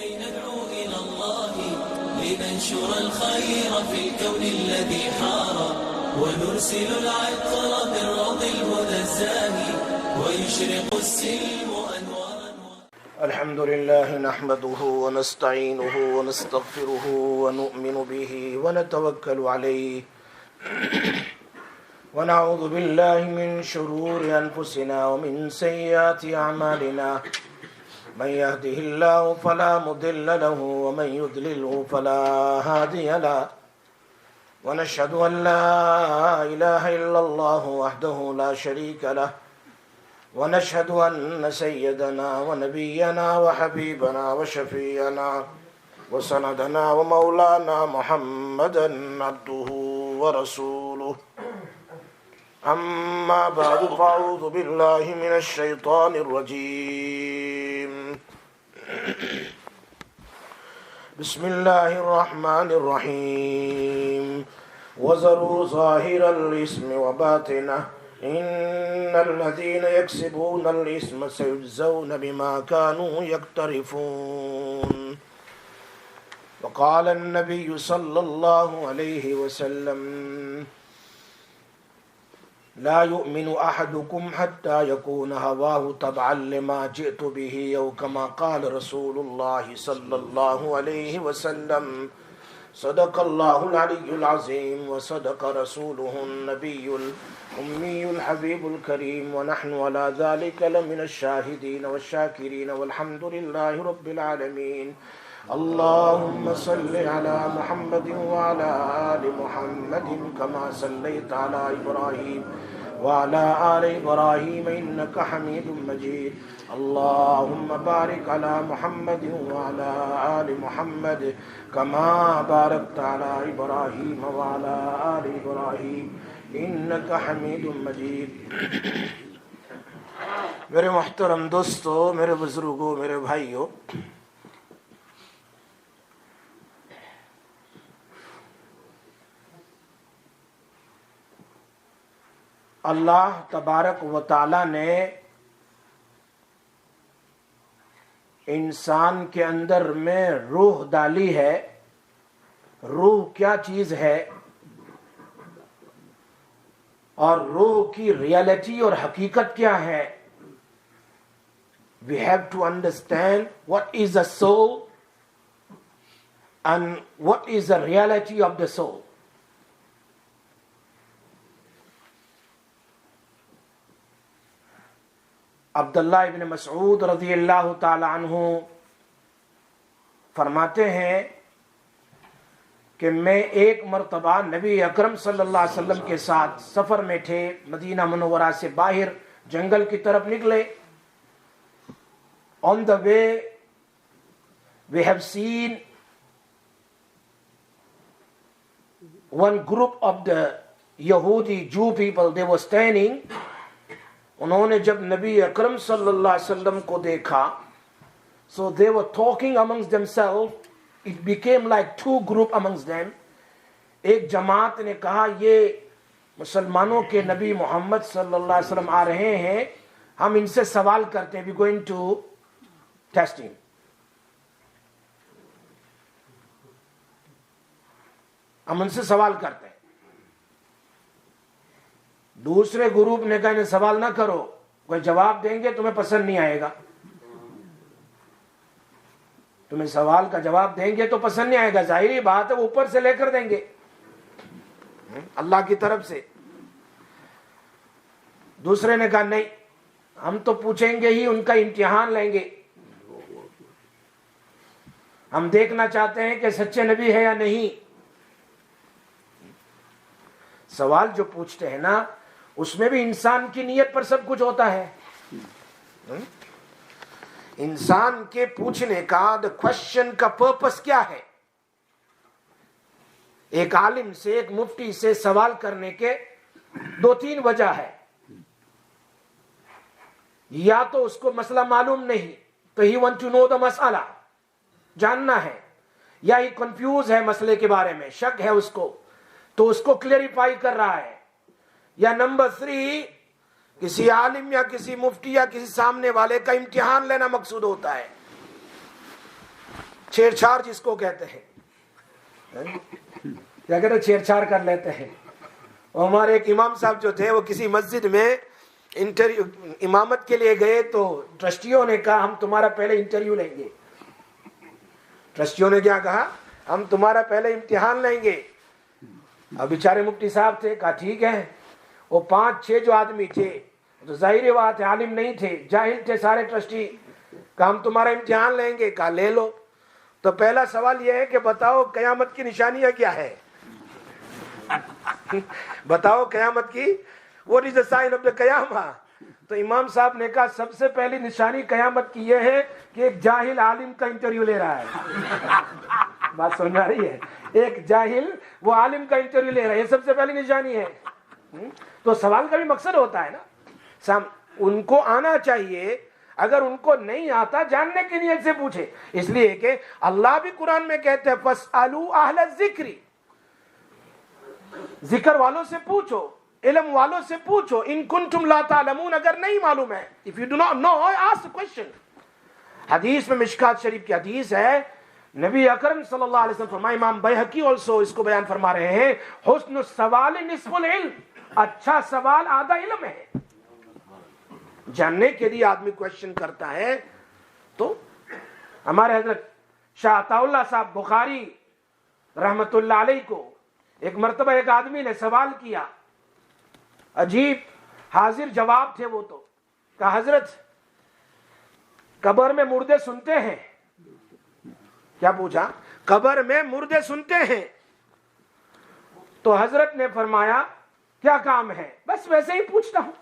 كي ندعو إلى الله لننشر الخير في الكون الذي حار ونرسل العطر من روض الهدى الزاهي ويشرق السلم أنوارا. الحمد لله نحمده ونستعينه ونستغفره ونؤمن به ونتوكل عليه ونعوذ بالله من شرور أنفسنا ومن سيئات أعمالنا من يهده الله فلا مضل له ومن يضلله فلا هادي له ونشهد أن لا إله إلا الله وحده لا شريك له ونشهد أن سيدنا ونبينا وحبيبنا وشفيعنا وسندنا ومولانا محمدا عبده ورسوله. أما بعد فأعوذ بالله من الشيطان الرجيم. بسم الله الرحمن الرحيم. وذروا ظاهر الإثم وباطنه إن الذين يكسبون الإثم سيجزون بما كانوا يقترفون. وقال النبي صلى الله عليه وسلم لا يؤمن أحدكم حتى يكون هواه تبعا لما جئت به أو كما قال رسول الله صلى الله عليه وسلم. صدق الله العلي العظيم وصدق رسوله النبي الأمي الحبيب الكريم ونحن على ذلك لمن الشاهدين والشاكرين والحمد لله رب العالمين. اللهم صل على محمد وعلى آل محمد كما صليت على إبراهيم وعلى آل إبراهيم إنك حميد مجيد. اللهم بارك على محمد وعلى آل محمد كما باركت على إبراهيم وعلى آل إبراهيم إنك حميد مجيد. میرے محترم دوستو، میرے بزرگوں، میرے بھائیوں، اللہ تبارک و تعالی نے انسان کے اندر میں روح ڈالی ہے. روح کیا چیز ہے اور روح کی ریالٹی اور حقیقت کیا ہے؟ We have to understand what is the soul and what is the reality of the soul. عبداللہ ابن مسعود رضی اللہ تعالی عنہ فرماتے ہیں کہ میں ایک مرتبہ نبی اکرم صلی اللہ علیہ وسلم کے ساتھ سفر میں تھے. مدینہ منورہ سے باہر جنگل کی طرف نکلے. On the way we have seen one group of the Yahudi Jew people. They were standing. انہوں نے جب نبی اکرم صلی اللہ علیہ وسلم کو دیکھا, so they were talking amongst themselves. It became like two group amongst them. ایک جماعت نے کہا یہ مسلمانوں کے نبی محمد صلی اللہ علیہ وسلم آ رہے ہیں, ہم ان سے سوال کرتے ہیں. We going to test him. ہم ان سے سوال کرتے ہیں. دوسرے گروپ نے کہا انہیں سوال نہ کرو, کوئی جواب دیں گے تمہیں پسند نہیں آئے گا. تمہیں سوال کا جواب دیں گے تو پسند نہیں آئے گا, ظاہری بات ہے وہ اوپر سے لے کر دیں گے اللہ کی طرف سے. دوسرے نے کہا نہیں, ہم تو پوچھیں گے ہی, ان کا امتحان لیں گے. ہم دیکھنا چاہتے ہیں کہ سچے نبی ہے یا نہیں. سوال جو پوچھتے ہیں نا, اس میں بھی انسان کی نیت پر سب کچھ ہوتا ہے. انسان کے پوچھنے کا کوشچن کا پرپس کیا ہے؟ ایک عالم سے, ایک مفتی سے سوال کرنے کے دو تین وجہ ہے. یا تو اس کو مسئلہ معلوم نہیں تو he want to know the مسئلہ, جاننا ہے, یا ہی کنفیوز ہے مسئلے کے بارے میں, شک ہے اس کو تو اس کو کلیریفائی کر رہا ہے. یا نمبر 3 کسی عالم یا کسی مفتی یا کسی سامنے والے کا امتحان لینا مقصود ہوتا ہے. چھیڑ چھاڑ جس کو کہتے ہیں، کیا کہتے ہیں، چھیڑ چھاڑ کر لیتے ہیں. ہمارے ایک امام صاحب جو تھے وہ کسی مسجد میں امامت کے لیے گئے تو ٹرسٹیوں نے کہا ہم تمہارا پہلے انٹرویو لیں گے. ٹرسٹیوں نے کیا کہا؟ ہم تمہارا پہلے امتحان لیں گے. اب بیچارے مفتی صاحب تھے، کہا ٹھیک ہے. وہ 5-6 جو آدمی تھے تو ظاہر بات ہے عالم نہیں تھے، جاہل تھے سارے ٹرسٹی. کہا ہم تمہارا امتحان لیں گے. کہا لے لو. تو پہلا سوال یہ ہے کہ بتاؤ قیامت کی نشانیاں کیا ہے؟ بتاؤ قیامت کی، what is the sign of the قیامہ؟ تو امام صاحب نے کہا سب سے پہلی نشانی قیامت کی یہ ہے کہ ایک جاہل عالم کا انٹرویو لے رہا ہے. بات سمجھ آ رہی ہے؟ ایک جاہل وہ عالم کا انٹرویو لے رہا ہے، یہ سب سے پہلی نشانی ہے. تو سوال کا بھی مقصد ہوتا ہے نا، ان کو آنا چاہیے. اگر ان کو نہیں آتا جاننے کی نیت سے پوچھے. اس لیے کہ اللہ بھی قرآن میں کہتے ہیں فَاسْأَلُوا أَهْلَ الذِّكْرِ، ذکر والوں سے پوچھو، علم والوں سے پوچھو. ان کنتم لا تعلمون، اگر نہیں معلوم ہے، if you do not know ask the question. حدیث میں مشکات شریف کی حدیث ہے، نبی اکرم صلی اللہ علیہ وسلم فرمائے، امام بیہقی also اس کو بیان فرما رہے ہیں، حسن السوال نصف العلم، اچھا سوال آدھا علم ہے. جاننے کے لیے آدمی کوشچن کرتا ہے. تو ہمارے حضرت شاہ عطا اللہ صاحب بخاری رحمت اللہ علیہ کو ایک مرتبہ ایک آدمی نے سوال کیا، عجیب حاضر جواب تھے وہ. تو کہا حضرت قبر میں مردے سنتے ہیں؟ کیا پوچھا؟ قبر میں مردے سنتے ہیں. تو حضرت نے فرمایا کیا کام ہے؟ بس ویسے ہی پوچھتا ہوں،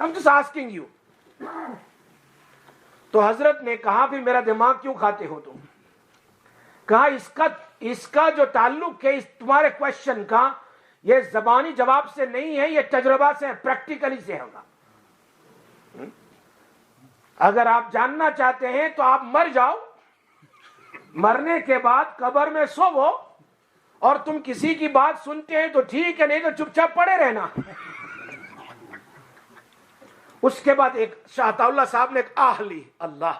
I'm just asking you. تو حضرت نے کہا پھر میرا دماغ کیوں کھاتے ہو تم؟ کہا اس کا جو تعلق ہے اس تمہارے کوشچن کا، یہ زبانی جواب سے نہیں ہے، یہ تجربہ سے، پریکٹیکلی سے ہوگا. اگر آپ جاننا چاہتے ہیں تو آپ مر جاؤ، مرنے کے بعد قبر میں سوو، اور تم کسی کی بات سنتے ہیں تو ٹھیک ہے، نہیں تو چپ چاپ پڑے رہنا. اس کے بعد ایک شاہ عطا اللہ صاحب نے ایک آہ لی. اللہ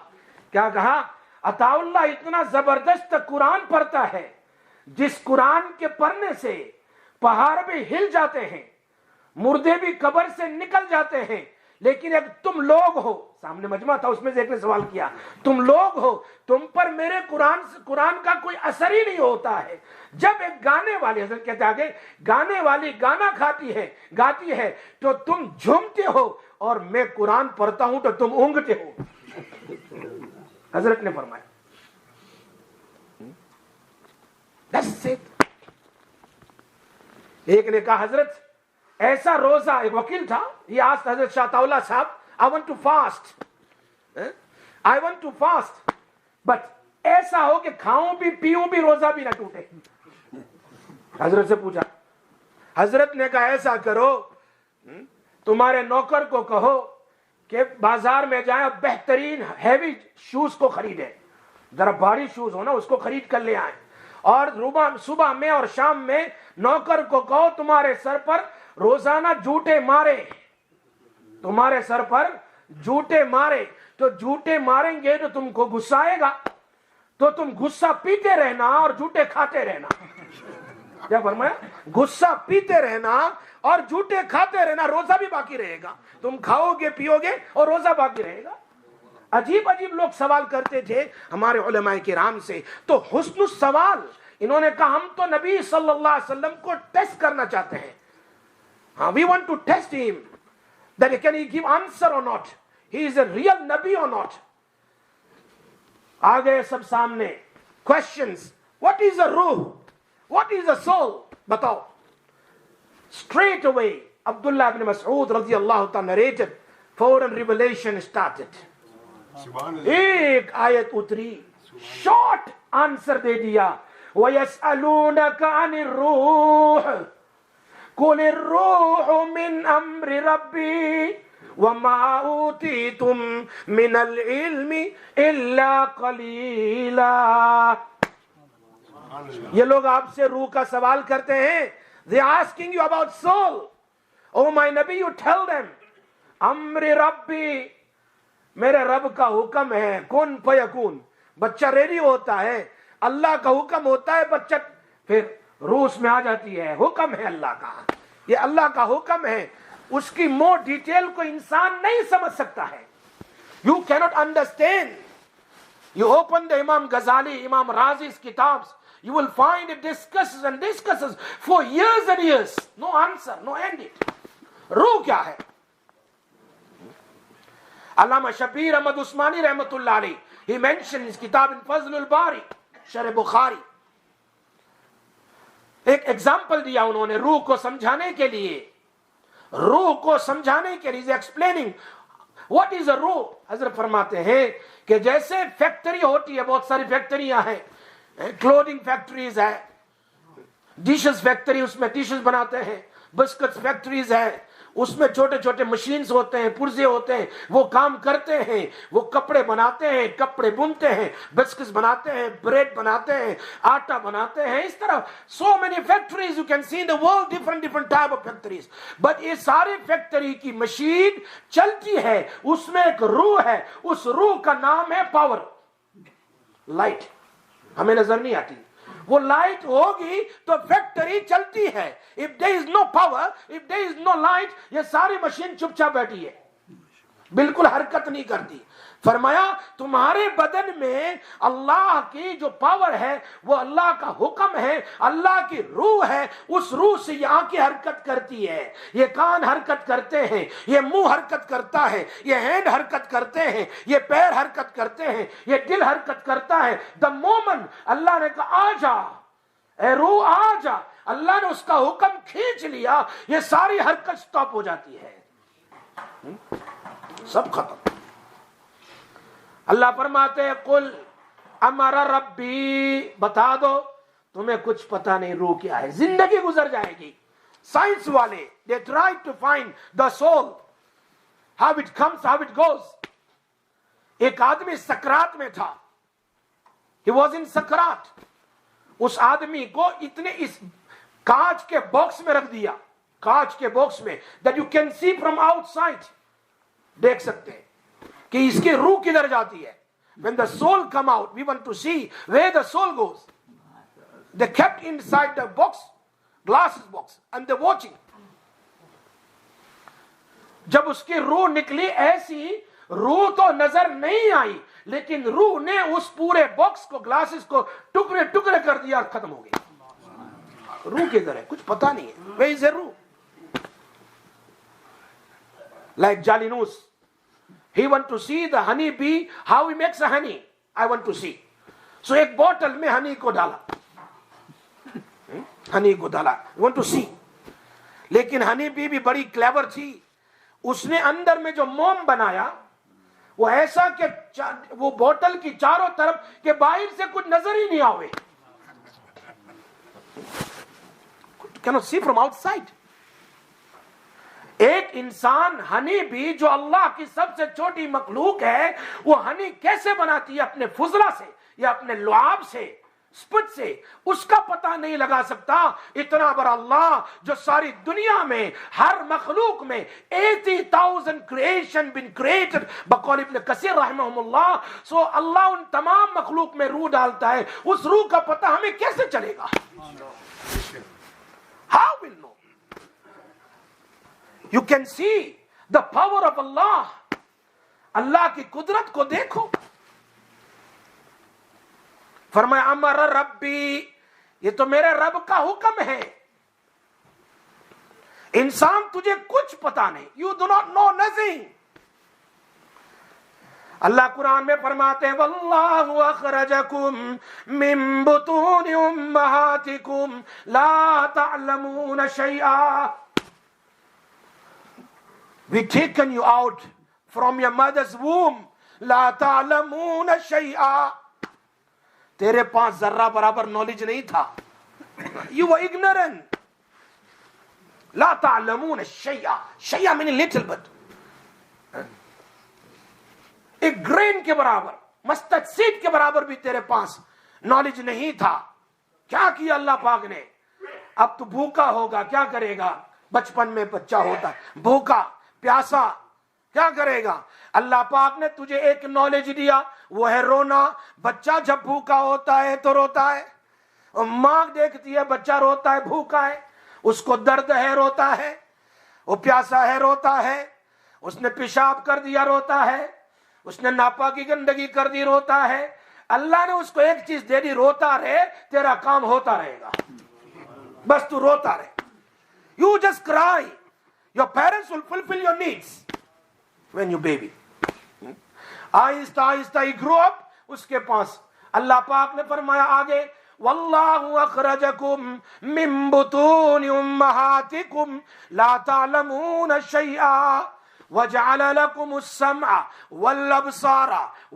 کیا کہا؟ عطا اللہ اتنا زبردست قرآن پڑھتا ہے جس قرآن کے پڑھنے سے پہاڑ بھی ہل جاتے ہیں، مردے بھی قبر سے نکل جاتے ہیں. لیکن ایک تم لوگ ہو، سامنے مجمع تھا، اس میں سے ایک نے سوال کیا، تم لوگ ہو، تم پر میرے قرآن کا کوئی اثر ہی نہیں ہوتا ہے. جب ایک گانے والی، حضرت کہتے آگے، گانے والی گانا گاتی ہے تو تم جھومتے ہو، اور میں قرآن پڑھتا ہوں تو تم اونگتے ہو. حضرت نے فرمایا That's it. ایک نے کہا حضرت ایسا روزہ، ایک وکیل تھا، یہ آج حضرت شاہ عطا اللہ صاحب I want to fast but ایسا ہو کہ کھاؤں بھی پیوں بھی روزہ بھی نہ ٹوٹے. حضرت سے پوچھا، حضرت نے کہا ایسا کرو، تمہارے نوکر کو کہو کہ بازار میں جائیں اور بہترین ہیوی شوز کو خریدیں، ذرا بھاری شوز ہو نا، اس کو خرید کر لے آئیں. اور صبح میں اور شام میں نوکر کو کہو تمہارے سر پر روزانہ جھوٹے مارے، تمہارے سر پر جھوٹے مارے. تو جھوٹے ماریں گے تو تم کو غصہ آئے گا، تو تم غصہ پیتے رہنا اور جھوٹے کھاتے رہنا. کیا فرمایا؟ غصہ پیتے رہنا اور جھوٹے کھاتے رہنا، روزہ بھی باقی رہے گا. تم کھاؤ گے پیو گے اور روزہ باقی رہے گا. عجیب عجیب لوگ سوال کرتے تھے ہمارے علماء کرام سے. تو حسن السوال، انہوں نے کہا ہم تو نبی صلی اللہ علیہ وسلم کو ٹیسٹ کرنا چاہتے ہیں. We want to test him that can he give answer or not, he is a real nabi or not. آگے سب سامنے questions. What is the ruh? What is the soul? بتاؤ. Straight away Abdullah ibn Mas'ud رضی اللہ تعالی narrated, foreign revelation started. ایک آیت اتری، short answer دے دیا. وَيَسْأَلُونَكَ عَنِ الرُّوحِ قُلِ الرُّوحُ مِنْ أَمْرِ رَبِّي وَمَا أُوتِيتُم مِنَ الْعِلْمِ إِلَّا قَلِيلًا. یہ لوگ آپ سے روح کا سوال کرتے ہیں. They are asking you about soul. Oh my Nabi, you tell them امر ربی، میرے رب کا حکم ہے، کن فیکون، بچہ ریڈی ہوتا ہے، اللہ کا حکم ہوتا ہے، بچہ پھر روس میں آ جاتی ہے، حکم ہے اللہ کا، یہ اللہ کا حکم ہے، اس کی مور ڈیٹیل کو انسان نہیں سمجھ سکتا ہے. You cannot understand. You open the Imam Ghazali, Imam Razi's kitabs, you will find it discusses and discusses for years and years. No answer, no end it. روح کیا ہے؟ علامہ شبیر احمد عثمانی رحمت اللہ علیہ he mentioned his kitab in Fazl al-Bari, شرح بخاری. ایک example دیا انہوں نے روح کو سمجھانے کے لیے، روح کو سمجھانے کے لیے ایکسپلیننگ واٹ از اے روح. حضرت فرماتے ہیں کہ جیسے فیکٹری ہوتی ہے، بہت ساری فیکٹریاں ہیں، کلودنگ فیکٹریز ہے، ڈشز فیکٹری، اس میں ڈشز بناتے ہیں، بسکٹس فیکٹریز ہے، اس میں چھوٹے چھوٹے مشینز ہوتے ہیں، پرزے ہوتے ہیں، وہ کام کرتے ہیں، وہ کپڑے بناتے ہیں، کپڑے بنتے ہیں، بسکٹس بناتے ہیں، بریڈ بناتے ہیں، آٹا بناتے ہیں. اس طرح so many factories you can see in the world, different type of factories. But یہ سارے فیکٹری کی مشین چلتی ہے، اس میں ایک روح ہے، اس روح کا نام ہے پاور. لائٹ ہمیں نظر نہیں آتی، وہ لائٹ ہوگی تو فیکٹری چلتی ہے. if there is no power, if there is no light, یہ ساری مشین چپ چاپ بیٹھی ہے، بالکل حرکت نہیں کرتی. فرمایا تمہارے بدن میں اللہ کی جو پاور ہے وہ اللہ کا حکم ہے، اللہ کی روح ہے، اس روح سے یہ آنکھیں حرکت کرتی ہے، یہ کان حرکت کرتے ہیں، یہ منہ حرکت کرتا ہے، یہ ہینڈ حرکت کرتے ہیں، یہ پیر حرکت کرتے ہیں، یہ دل حرکت کرتا ہے. the moment اللہ نے کہا آ جا اے روح آ جا، اللہ نے اس کا حکم کھینچ لیا، یہ ساری حرکت سٹاپ ہو جاتی ہے، سب ختم. اللہ فرماتے ہیں قل امر ربی، بتا دو تمہیں کچھ پتا نہیں روح کیا ہے. زندگی گزر جائے گی. سائنس والے they try to find the soul, how it comes, how it goes. ایک آدمی سکرات میں تھا، he was in سکرات. اس آدمی کو اتنے اس کانچ کے باکس میں رکھ دیا، کانچ کے باکس میں that you can see from outside، دیکھ سکتے ہیں کہ اس کی روح کدھر جاتی ہے. when the soul come out, we want to see where the soul goes. they kept inside the box, glasses box, and they watching. جب اس کی روح نکلی، ایسی روح تو نظر نہیں آئی، لیکن روح نے اس پورے باکس کو، گلاسز کو ٹکڑے ٹکڑے کر دیا اور ختم ہو گئی. روح کدھر ہے کچھ پتا نہیں ہے. where is the روح؟ like Jalinus, he want to see the honey bee, how he makes a honey. I want to see. So ایک بوٹل میں ہنی کو ڈالا، ہنی کو ڈالا، want to see. لیکن ہنی بی بھی بڑی کلیور تھی، اس نے اندر میں جو موم بنایا وہ ایسا کہ وہ بوٹل کی چاروں طرف کہ باہر سے کچھ نظر ہی نہیں آوے. cannot see from outside. ایک انسان ہنی بھی جو اللہ کی سب سے چھوٹی مخلوق ہے، وہ ہنی کیسے بناتی ہے؟ اپنے فضلہ سے یا اپنے لعاب سے، سپٹ سے، اس کا پتہ نہیں لگا سکتا. اتنا بڑا اللہ جو ساری دنیا میں ہر مخلوق میں 80,000 creation been created بقول ابن کثیر رحمہ اللہ. سو اللہ ان تمام مخلوق میں روح ڈالتا ہے، اس روح کا پتہ ہمیں کیسے چلے گا؟ How will know? You can see the power of Allah. اللہ کی قدرت کو دیکھو. فرمایا امر ربی، یہ تو میرے رب کا حکم ہے. انسان تجھے کچھ پتا نہیں، you do not know nothing. اللہ قرآن میں فرماتے ہیں واللہ اخرجکم من بطون امہاتکم لا تعلمون شیئا. We taken you out from your mother's womb. لا تعلمون شیئا. تیرے پاس ذرہ برابر نالج نہیں تھا. You were ignorant. لا تعلمون شیئا. شیئا meaning little bit. ایک گرین کے برابر، مسترڈ سیڈ کے برابر بھی تیرے پاس نالج نہیں تھا. کیا کیا اللہ پاک نے؟ اب تو بھوکا ہوگا، کیا کرے گا؟ بچپن میں بچہ ہوتا ہے بھوکا پیاسا، کیا کرے گا؟ اللہ پاک نے تجھے ایک نالج دیا، وہ ہے رونا. بچہ جب بھوکا ہوتا ہے تو روتا ہے، اور ماں دیکھتی ہے بچہ روتا ہے بھوکا ہے، اس کو درد ہے روتا ہے، وہ پیاسا ہے روتا ہے، اس نے پیشاب کر دیا روتا ہے، اس نے ناپاکی گندگی کر دی روتا ہے. اللہ نے اس کو ایک چیز دے دی، روتا رہے، تیرا کام ہوتا رہے گا، بس تو روتا رہے. You just cry. Your parents will fulfill your needs when you baby. آہستہ آہستہ ہی grew up. اس کے پاس اللہ پاک نے فرمایا آگے واللہ اخرجکم من بطون امہاتکم لا تعلمون شیئا وجعل لكم السمع والابصار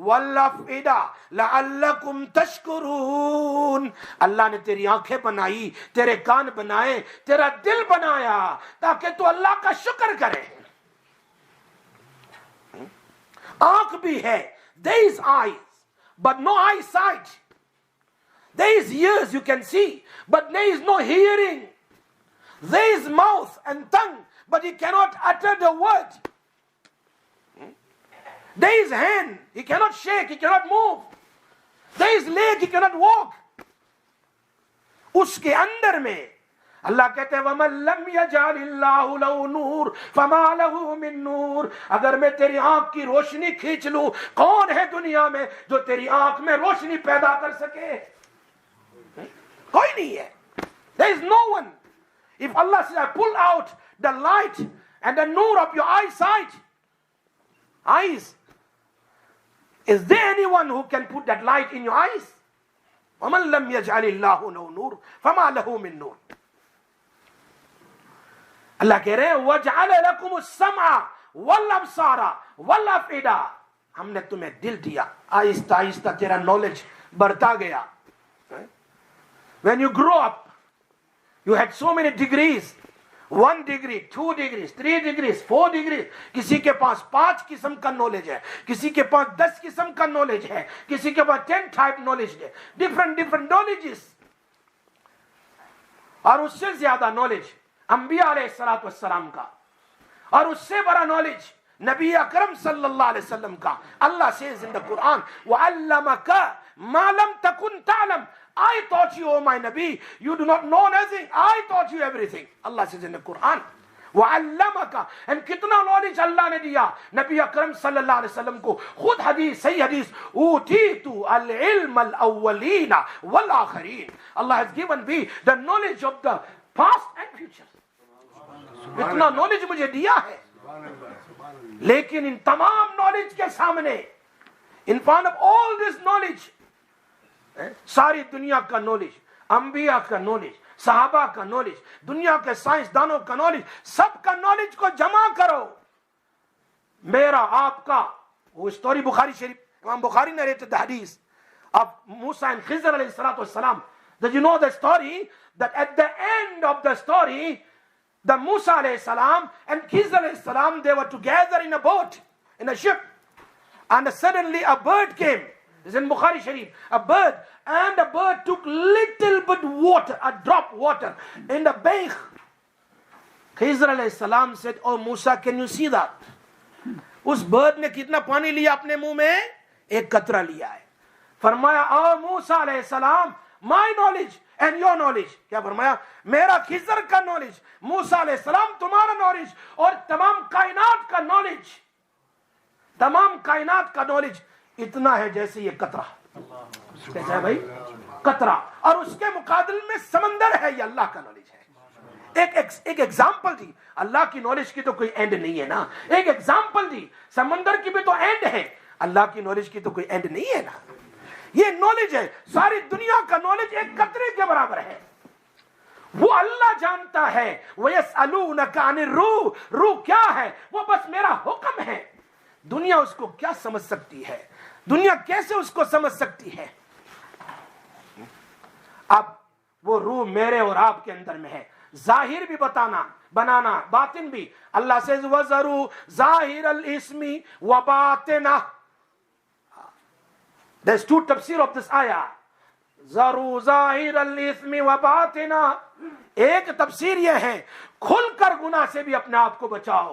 والافئدہ لعلکم تشکرون. اللہ نے تیری آنکھیں بنائی، تیرے کان بنائے، تیرا دل بنایا تاکہ تو اللہ کا شکر کرے. آنکھ بھی ہے، there is eyes but no eyesight. There is ears you can see but there is no hearing. There is mouth and tongue but he cannot utter the word. There is hand, he cannot shake, he cannot move. There is leg, he cannot walk. اس کے اندر میں اللہ کہتے ہیں وَمَن لَمْ يَجْعَلِ اللَّهُ لَهُ نُورٌ فَمَا لَهُ مِن نُور. اگر میں تیری آنکھ کی روشنی کھینچ لوں، کون ہے دنیا میں جو تیری آنکھ میں روشنی پیدا کر سکے؟ کوئی نہیں ہے. There is no one. If Allah says I pull out the light and the nur of your eyes, is there anyone who can put that light in your eyes? وَمَن لَمْ يَجْعَلِ اللَّهُ لَهُ نُورٌ فَمَا لَهُ مِن نُور. اللہ کہہ رہے ہیں وَجَعَلَ لَكُمُ السَّمْعَ وَالْأَبْصَارَ وَالْأَفْئِدَةَ. ہم نے تمہیں دل دیا، آہستہ آہستہ تیرا نالج بڑھتا گیا. When you grow up, you had so many degrees. 1 degree, 2 degrees, 3 degrees, 4 degrees. کسی کے پاس 5 قسم کا نالج ہے، کسی کے پاس 10 قسم کا نالج ہے، کسی کے پاس 10 ٹائپ نالج ہے. different knowledges. اور اس سے زیادہ نالج انبیاء علیہ السلام کا، اور اس سے بڑا نالج نبی اکرم صلی اللہ علیہ وسلم کا. اللہ says in the Quran وَعَلَّمَكَ مَا لَمْ تَكُنْ تَعْلَمْ. I taught you, O my Nabi, you do not know nothing, I taught you everything. Allah says in the Quran وَعَلَّمَكَ. and کتنا نالج اللہ نے دیا نبی اکرم صلی اللہ علیہ وسلم کو. خود حدیث، صحیح حدیث، اوتیت العلم الاولین والآخرین. Allah has given me the knowledge of the past and future. اتنا نالج مجھے دیا ہے. لیکن ان تمام نالج کے سامنے، in front of all this knowledge، ساری دنیا کا نالج، انبیاء کا نالج، صحابہ کا نالج، دنیا کے سائنسدانوں کا نالج، سب کا نالج کو جمع کرو. میرا آپ کا وہ اسٹوری بخاری شریف، امام بخاری narrated the hadith of Musa and Khizr alayhi salatu wassalam. Did you know the story that at the end of the story, the Musa alayhi salam and Khizr alayhi salam, they were together in a boat, in a ship, and suddenly a bird came. This is in Bukhari Sharif. A bird took little bit water, a drop water in the bayh. Khizr alayhi salam said, oh Musa, can you see that? Us bird نے کتنا پانی لیا اپنے منہ میں؟ ایک قطرہ لیا ہے. فرمایا oh موسیٰ علیہ السلام, my knowledge and your knowledge. کیا فرمایا؟ میرا خضر کا نالج، موسیٰ علیہ السلام تمہارا نالج، اور تمام کائنات کا نالج، تمام کائنات کا نالج اتنا ہے جیسے یہ قطرہ. کیسا ہے بھائی؟ قطرہ. اور اس کے مقابل میں سمندر ہے. یہ اللہ کا نالج ہے. ایک ایگزامپل دی. اللہ کی نالج کی تو کوئی اینڈ نہیں ہے نا. ایک ایگزامپل دی. سمندر کی بھی تو اینڈ ہے، اللہ کی نالج کی تو کوئی اینڈ نہیں ہے نا. یہ نالج ہے. ساری دنیا کا نالج ایک قطرے کے برابر ہے. وہ اللہ جانتا ہے. وَيَسْأَلُونَكَ عَنِ الرُّوحِ، روح کیا ہے؟ وہ بس میرا حکم ہے. دنیا اس کو کیا سمجھ سکتی ہے؟ دنیا کیسے اس کو سمجھ سکتی ہے؟ اب وہ روح میرے اور آپ کے اندر میں ہے. ظاہر بھی بنانا باطن بھی. اللہ says وَذَرُوا ظَاهِرَ الْإِسْمِ وَبَاطِنَهُ. There's two tafsir of this ayah. ذَرُوا ظَاهِرَ الْإِسْمِ وَبَاطِنَهُ. ایک تفسیر یہ ہے کھل کر گناہ سے بھی اپنے آپ کو بچاؤ،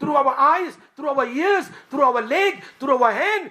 through our eyes, through our ears, through our leg, through our hand,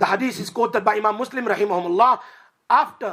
the hadith is quoted by Imam Muslim rahimahullah, after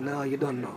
No, you don't know.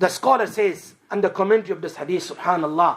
The scholar says and the commentary of this hadith, subhanallah,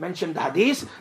mentioned the hadith,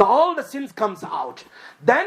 all the sins comes out. Then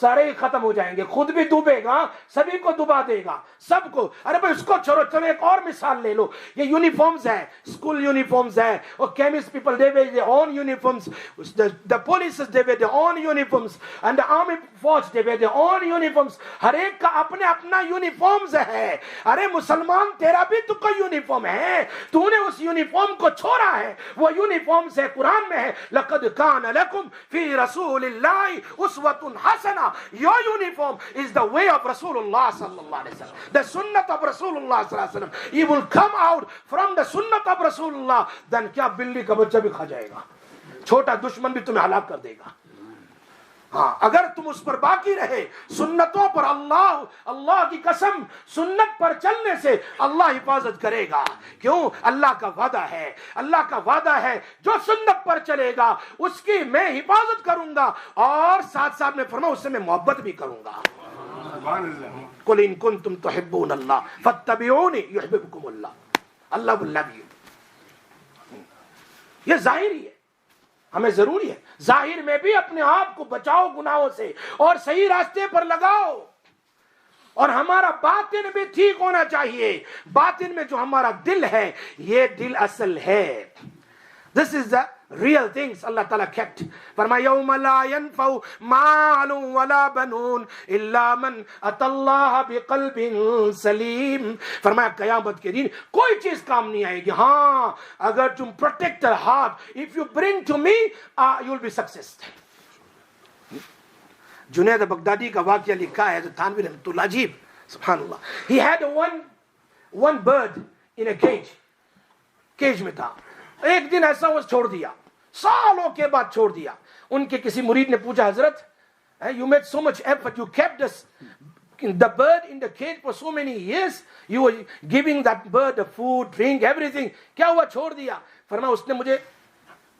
سارے ہی ختم ہو جائیں گے, خود بھی ڈوبے گا, سبھی کو ڈبا دے گا, سب کو. ارے بھائی اس کو چھوڑو, چلو ایک اور مثال لے لو. یہ یونیفارمز ہے, اسکول یونیفارمز ہے, اور chemist people they where their own uniforms, the police they wear their own uniforms, and the army force they wear their own uniforms. ہر ایک کا اپنے اپنا یونیفارمز ہے. ارے مسلمان تیرا بھی تو کوئی یونیفارم ہے, تو نے اس یونیفارم کو چھوڑا ہے. وہ یونیفارمز ہے, قرآن میں ہے لقد کان لکم فی رسول اللہ اسوۃ حسنہ. Your uniform is the way of Rasulullah sallallahu alaihi wasallam, the sunnah of Rasulullah sallallahu alaihi wasallam. He will come out from the sunnah of Rasulullah. Then کیا بلی کا بچہ بھی کھا جائے گا, چھوٹا دشمن بھی تمہیں ہلاک کر دے گا. ہاں اگر تم اس پر باقی رہے, سنتوں پر, اللہ کی قسم سنت پر چلنے سے اللہ حفاظت کرے گا. کیوں؟ اللہ کا وعدہ ہے, اللہ کا وعدہ ہے جو سنت پر چلے گا اس کی میں حفاظت کروں گا, اور ساتھ ساتھ میں فرماؤں اس سے میں محبت بھی کروں گا. قل ان کنتم تحبون اللہ فاتبعونی یحببکم اللہ. اللہ will love you. یہ ظاہری ہے, ہمیں ضروری ہے ظاہر میں بھی اپنے آپ کو بچاؤ گناہوں سے اور صحیح راستے پر لگاؤ, اور ہمارا باطن بھی ٹھیک ہونا چاہیے. باطن میں جو ہمارا دل ہے, یہ دل اصل ہے. This is the real things Allah Ta'ala kept. فرمایا یوم لا ينفع مال ولا بنون الا من اتى الله بقلب سلیم. فرمایا قیامت کے دن کوئی چیز کام نہیں آئے گی, ہاں اگر تم protect the heart, if you bring to me you will be successful. Junaid Baghdadi کا واقعہ لکھا ہے تھانوی رحمۃ اللہ, عجیب سبحان اللہ. He had one bird in a cage. Cage میں تھا. ایک دن ایسا وہ چھوڑ دیا, سالوں کے بعد چھوڑ دیا. ان کے کسی مرید نے پوچھا, حضرت you made so much effort, you kept the bird in the cage for so many years, you were giving that bird the food, drink, everything, کیا ہوا چھوڑ دیا؟ فرمایا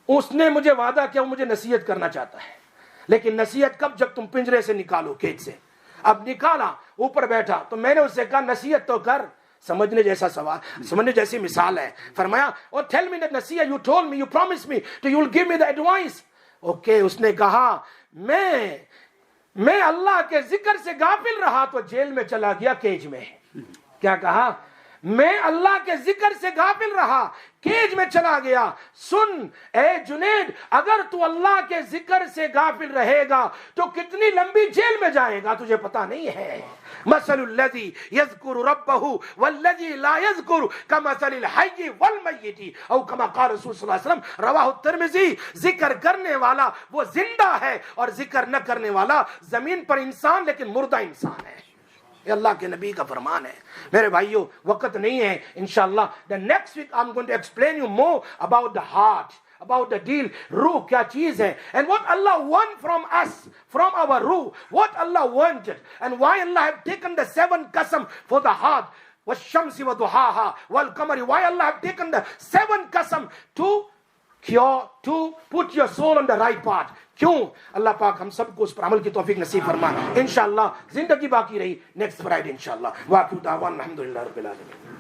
اس نے مجھے وعدہ کیا, وہ مجھے نصیحت کرنا چاہتا ہے, لیکن نصیحت کب؟ جب تم پنجرے سے نکالو, کیج سے. اب نکالا, اوپر بیٹھا, تو میں نے اس سے کہا نصیحت تو کر. سمجھنے جیسا سوال, سمجھنے جیسی مثال ہے. فرمایا اور tell me that نصیحت, you told me, you promised me to you will give me the advice. Okay, اس نے کہا میں اللہ کے ذکر سے غافل رہا تو جیل میں چلا گیا, کیج میں. کیا کہا؟ میں اللہ کے ذکر سے غافل رہا, کیج میں چلا گیا. سن اے جنید, اگر تو اللہ کے ذکر سے غافل رہے گا تو کتنی لمبی جیل میں جائے گا تجھے پتا نہیں ہے. مثل الذی یذکر ربہ والذی لا یذکر کمثل الحی والمیت او کما قال رسول صلی اللہ علیہ وسلم, رواہ الترمذی. ذکر کرنے والا وہ زندہ ہے, اور ذکر نہ کرنے والا زمین پر انسان لیکن مردہ انسان ہے. یہ اللہ کے نبی کا فرمان ہے. میرے بھائیو, وقت نہیں ہے, انشاءاللہ the next week I'm going to explain you more about the heart, about the deal. روح کیا چیز ہے, and what Allah want from us, from our ruh, what Allah wanted, and why Allah have taken the 7 qasam for the heart. والشمس وضحاها والقمر, why Allah have taken the 7 qasam to cure, to put your soul on the right path. کیوں؟ اللہ پاک ہم سب کو اس پر عمل کی توفیق نصیب فرمائے. انشاءاللہ زندگی باقی رہی, نیکسٹ فرائیڈے انشاءاللہ. واقعی دعوان الحمدللہ رب العالمین.